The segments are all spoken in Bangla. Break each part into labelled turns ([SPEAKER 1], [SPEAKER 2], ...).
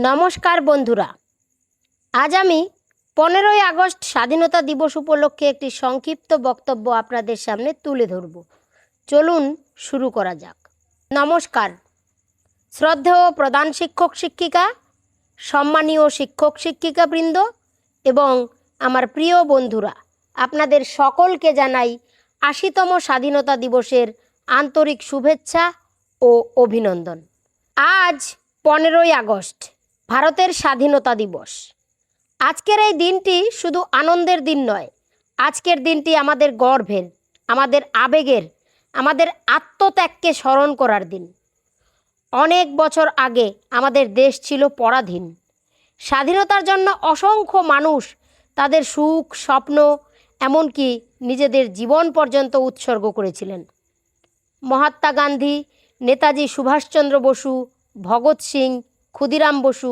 [SPEAKER 1] নমস্কার বন্ধুরা, আজ আমি 15ই আগস্ট স্বাধীনতা দিবস উপলক্ষে একটি সংক্ষিপ্ত বক্তব্য আপনাদের সামনে তুলে ধরব। চলুন শুরু করা যাক। নমস্কার। শ্রদ্ধেয় প্রধান শিক্ষক শিক্ষিকা, সম্মানীয় শিক্ষক শিক্ষিকাবৃন্দ এবং আমার প্রিয় বন্ধুরা, আপনাদের সকলকে জানাই 80তম স্বাধীনতা দিবসের আন্তরিক শুভেচ্ছা ও অভিনন্দন। আজ 15ই আগস্ট, ভারতের স্বাধীনতা দিবস। আজকের এই দিনটি শুধু আনন্দের দিন নয়, আজকের দিনটি আমাদের গর্বের, আমাদের আবেগের, আমাদের আত্মত্যাগকে স্মরণ করার দিন। অনেক বছর আগে আমাদের দেশ ছিল পরাধীন। স্বাধীনতার জন্য অসংখ্য মানুষ তাদের সুখ, স্বপ্ন, এমনকি নিজেদের জীবন পর্যন্ত উৎসর্গ করেছিলেন। মহাত্মা গান্ধী, নেতাজি সুভাষচন্দ্র বসু, ভগৎ সিং, ক্ষুদিরাম বসু,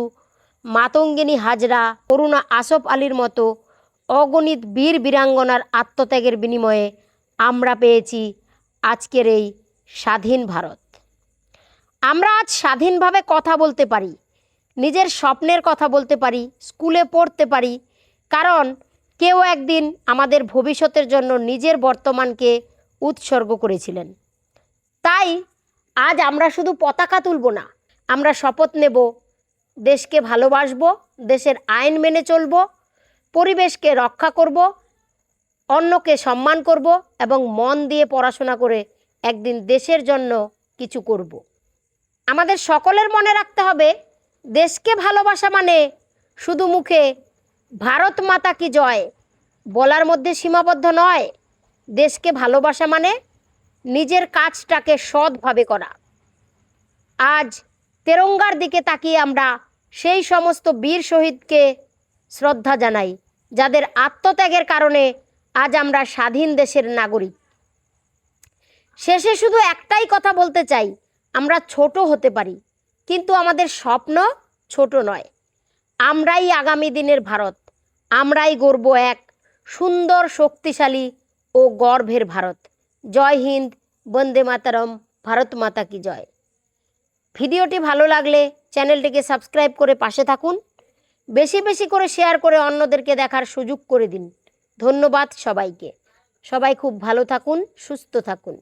[SPEAKER 1] মাতঙ্গিনী হাজরা, করুণা আসফ আলীর মতো অগণিত বীর বীরাঙ্গনার আত্মত্যাগের বিনিময়ে আমরা পেয়েছি আজকের এই স্বাধীন ভারত। আমরা আজ স্বাধীনভাবে কথা বলতে পারি, নিজের স্বপ্নের কথা বলতে পারি, স্কুলে পড়তে পারি, কারণ কেউ একদিন আমাদের ভবিষ্যতের জন্য নিজের বর্তমানকে উৎসর্গ করেছিলেন। তাই আজ আমরা শুধু পতাকা তুলব না, আমরা শপথ নেব দেশকে ভালোবাসব, দেশের আইন মেনে চলব, পরিবেশকে রক্ষা করব, অন্যকে সম্মান করব এবং মন দিয়ে পড়াশোনা করে একদিন দেশের জন্য কিছু করব। আমাদের সকলের মনে রাখতে হবে, দেশকে ভালোবাসা মানে শুধু মুখে ভারত মাতা কি জয় বলার মধ্যে সীমাবদ্ধ নয়। দেশকে ভালোবাসা মানে নিজের কাজটাকে সৎভাবে করা। আজ তেরঙ্গার দিকে তাকিয়ে আমরা সেই সমস্ত বীর শহীদকে শ্রদ্ধা জানাই, যাদের আত্মত্যাগের কারণে আজ আমরা স্বাধীন দেশের নাগরিক। শেষে শুধু একটাই কথা বলতে চাই, আমরা ছোট হতে পারি, কিন্তু আমাদের স্বপ্ন ছোট নয়। আমরাই আগামী দিনের ভারত, আমরাই গর্ব এক সুন্দর, শক্তিশালী ও গর্বের ভারত। জয় হিন্দ, বন্দে মাতরম, ভারত মাতা কি জয়। ভিডিওটি ভালো লাগলে চ্যানেলটিকে সাবস্ক্রাইব করে পাশে থাকুন, বেশি বেশি করে শেয়ার করে অন্যদেরকে দেখার সুযোগ করে দিন। ধন্যবাদ সবাইকে। সবাই খুব ভালো থাকুন, সুস্থ থাকুন।